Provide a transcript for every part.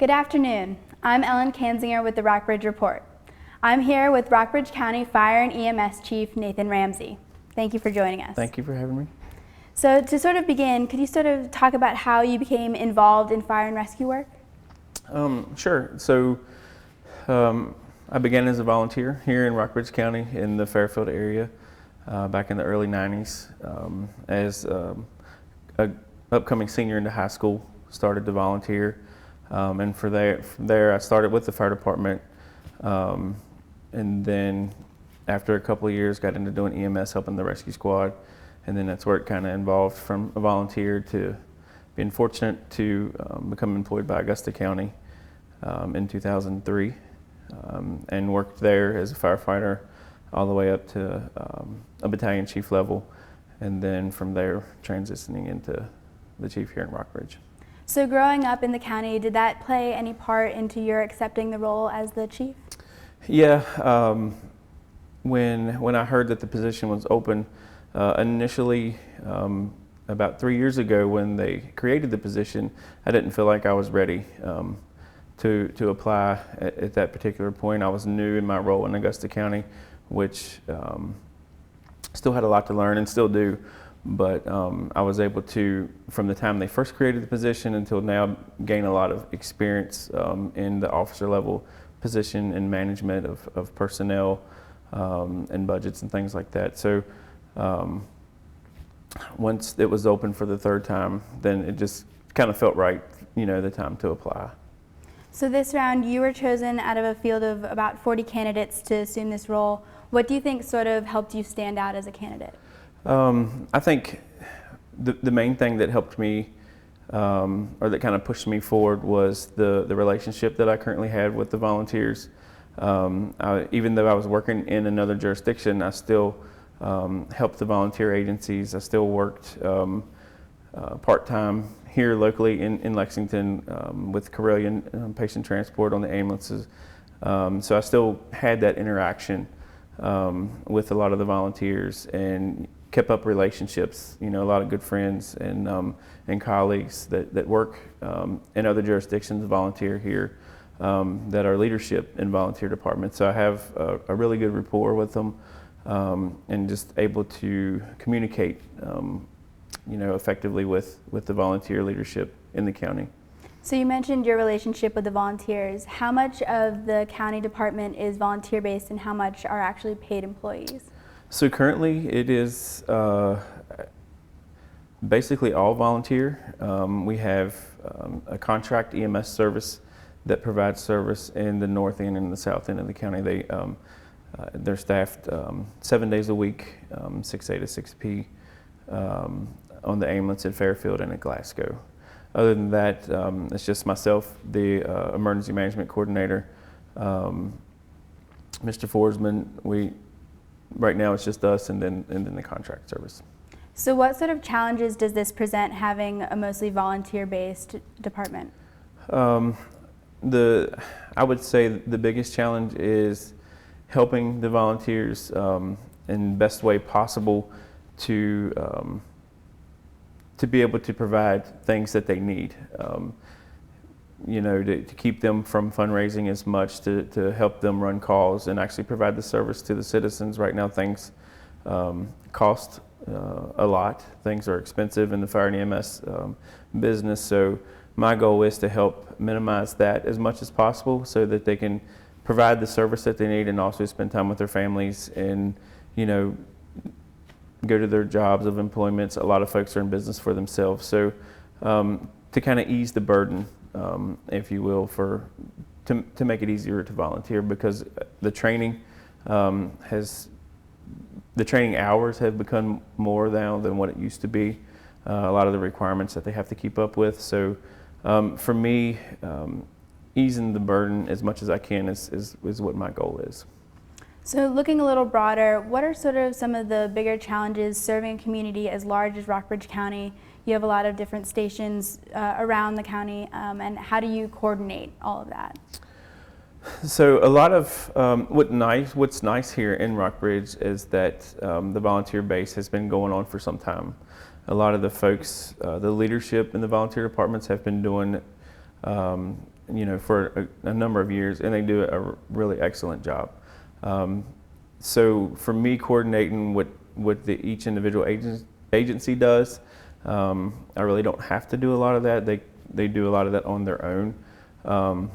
Good afternoon. I'm Ellen Kanzinger with the Rockbridge Report. I'm here with Rockbridge County Fire and EMS Chief Nathan Ramsey. Thank you for joining us. Thank you for having me. So to sort of begin, could you sort of talk about how you became involved in fire and rescue work? Sure. So I began as a volunteer here in Rockbridge County in the Fairfield area back in the early 90s. As an upcoming senior into high school, started to volunteer. And from there I started with the fire department. And then after a couple of years got into doing EMS, helping the rescue squad. And then that's where it kind of evolved from a volunteer to being fortunate to become employed by Augusta County in 2003 and worked there as a firefighter all the way up to a battalion chief level, and then from there transitioning into the chief here in Rockbridge. So growing up in the county, did that play any part into your accepting the role as the chief? Yeah, when I heard that the position was open, initially about 3 years ago when they created the position, I didn't feel like I was ready to apply at that particular point. I was new in my role in Augusta County, which still had a lot to learn and still do, but I was able to, from the time they first created the position until now, gain a lot of experience in the officer level position and management of personnel and budgets and things like that. So once it was open for the third time, then it just kind of felt right, the time to apply. So this round, you were chosen out of a field of about 40 candidates to assume this role. What do you think sort of helped you stand out as a candidate? I think the main thing that helped me, or that kind of pushed me forward, was the relationship that I currently had with the volunteers. Even though I was working in another jurisdiction, I still helped the volunteer agencies. I still worked part-time here locally in Lexington with Corellian patient transport on the ambulances. So I still had that interaction with a lot of the volunteers and kept up relationships, a lot of good friends and colleagues that work in other jurisdictions, volunteer here, that are leadership in volunteer departments. So I have a really good rapport with them and just able to communicate effectively with the volunteer leadership in the county. So you mentioned your relationship with the volunteers. How much of the county department is volunteer-based and how much are actually paid employees? So currently it is basically all volunteer. We have a contract EMS service that provides service in the north end and the south end of the county. They're staffed 7 days a week, 6A to 6P, on the ambulance at Fairfield and at Glasgow. Other than that, it's just myself, the emergency management coordinator, Mr. Forsman. Right now it's just us, and then the contract service. So what sort of challenges does this present, having a mostly volunteer-based department? I would say the biggest challenge is helping the volunteers in the best way possible to be able to provide things that they need. To keep them from fundraising as much, to help them run calls and actually provide the service to the citizens. Right now things cost a lot. Things are expensive in the fire and EMS business. So my goal is to help minimize that as much as possible so that they can provide the service that they need and also spend time with their families and, go to their jobs of employment. A lot of folks are in business for themselves. So to kind of ease the burden, if you will, to make it easier to volunteer, because the training hours have become more now than what it used to be. A lot of the requirements that they have to keep up with. So for me, easing the burden as much as I can is what my goal is. So looking a little broader, what are sort of some of the bigger challenges serving a community as large as Rockbridge County? You have a lot of different stations around the county, and how do you coordinate all of that? So a lot of what's nice here in Rockbridge is that the volunteer base has been going on for some time. A lot of the folks, the leadership in the volunteer departments have been doing for a number of years, and they do a really excellent job. So for me, coordinating what each individual agency does, I really don't have to do a lot of that. They do a lot of that on their own. I'll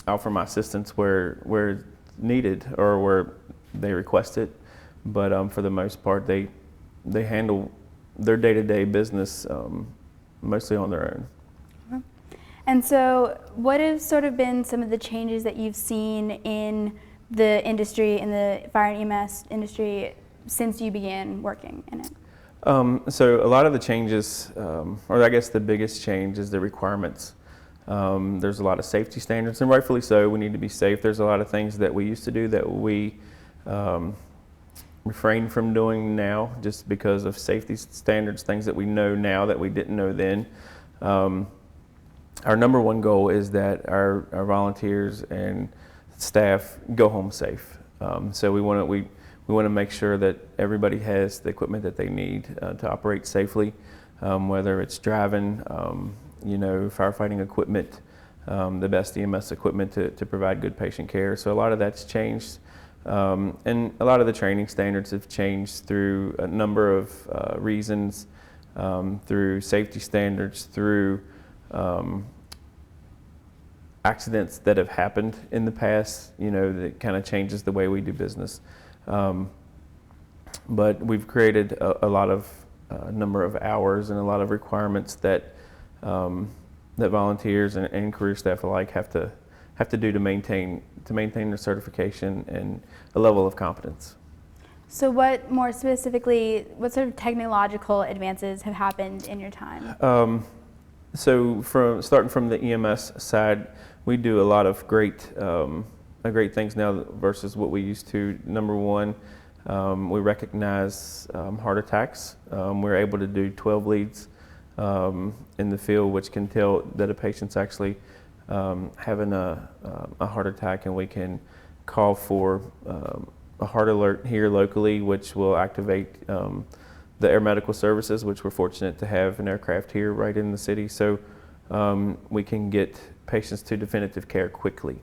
offer my assistance where needed or where they request it, but for the most part, they handle their day-to-day business mostly on their own. And so what have sort of been some of the changes that you've seen in the industry, in the fire and EMS industry, since you began working in it? So a lot of the changes, or I guess the biggest change is the requirements. There's a lot of safety standards, and rightfully so. We need to be safe. There's a lot of things that we used to do that we refrain from doing now just because of safety standards, things that we know now that we didn't know then. Our number one goal is that our volunteers and staff go home safe. So we want to make sure that everybody has the equipment that they need to operate safely, whether it's driving, firefighting equipment, the best EMS equipment to provide good patient care. So a lot of that's changed. And a lot of the training standards have changed through a number of reasons, through safety standards, through accidents that have happened in the past, that kind of changes the way we do business. But we've created a lot of number of hours and a lot of requirements that that volunteers and career staff alike have to do to maintain their certification and a level of competence. So what more specifically, what sort of technological advances have happened in your time? So starting from the EMS side, we do a lot of great things now versus what we used to. Number one, we recognize heart attacks. We're able to do 12 leads in the field, which can tell that a patient's actually having a heart attack, and we can call for a heart alert here locally, which will activate the air medical services, which we're fortunate to have an aircraft here right in the city. So we can get patients to definitive care quickly.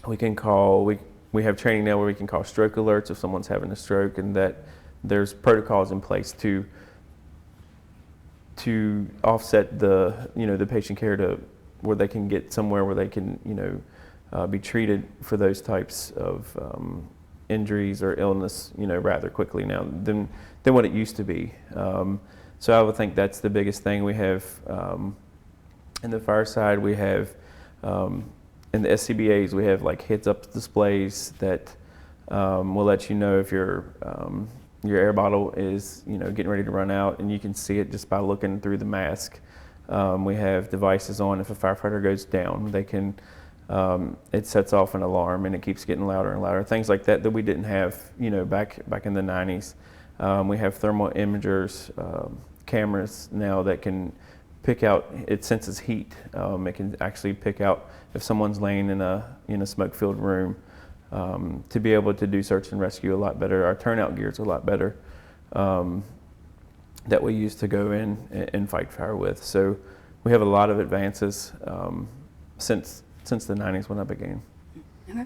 We can call, we have training now where we can call stroke alerts if someone's having a stroke, and that there's protocols in place to offset the patient care to where they can get somewhere where they can be treated for those types of injuries or illness rather quickly now than what it used to be. So I would think that's the biggest thing. We have in the fire side, we have in the SCBAs, we have like heads-up displays that will let you know if your air bottle is getting ready to run out, and you can see it just by looking through the mask. We have devices on. If a firefighter goes down, they can it sets off an alarm, and it keeps getting louder and louder. Things like that we didn't have back in the 90s. We have thermal imagers, cameras now that can pick out, it senses heat. It can actually pick out if someone's laying in a smoke-filled room, to be able to do search and rescue a lot better. Our turnout gear is a lot better that we use to go in and fight fire with. So we have a lot of advances since the 90s when I began. Okay.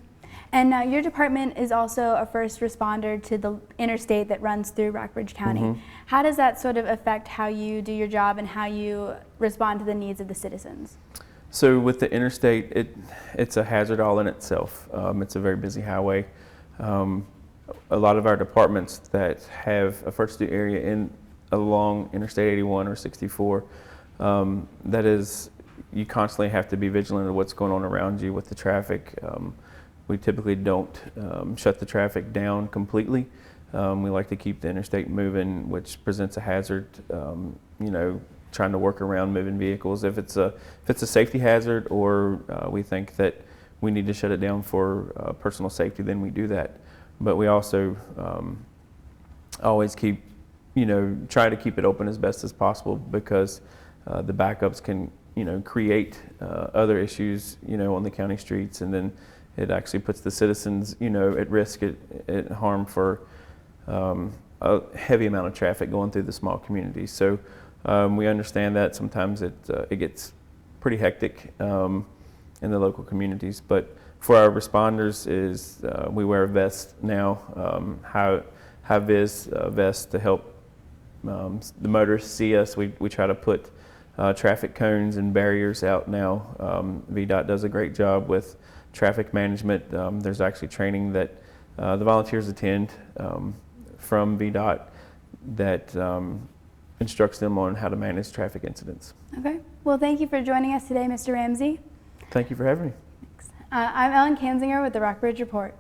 And now your department is also a first responder to the interstate that runs through Rockbridge County. Mm-hmm. How does that sort of affect how you do your job and how you respond to the needs of the citizens? So with the interstate, it's a hazard all in itself. It's a very busy highway. A lot of our departments that have a first due area along Interstate 81 or 64, that is, you constantly have to be vigilant of what's going on around you with the traffic. We typically don't shut the traffic down completely. We like to keep the interstate moving, which presents a hazard, trying to work around moving vehicles. If it's a safety hazard, or we think that we need to shut it down for personal safety, then we do that. But we also always try to keep it open as best as possible, because the backups can create other issues on the county streets, and then it actually puts the citizens at risk, at harm for a heavy amount of traffic going through the small communities. So we understand that sometimes it gets pretty hectic in the local communities. But for our responders is we wear a vest now, high-vis vest to help the motorists see us. We try to put traffic cones and barriers out now. VDOT does a great job with traffic management. There's actually training that the volunteers attend from VDOT that instructs them on how to manage traffic incidents. Okay. Well, thank you for joining us today, Mr. Ramsey. Thank you for having me. Thanks. I'm Ellen Kanzinger with the Rockbridge Report.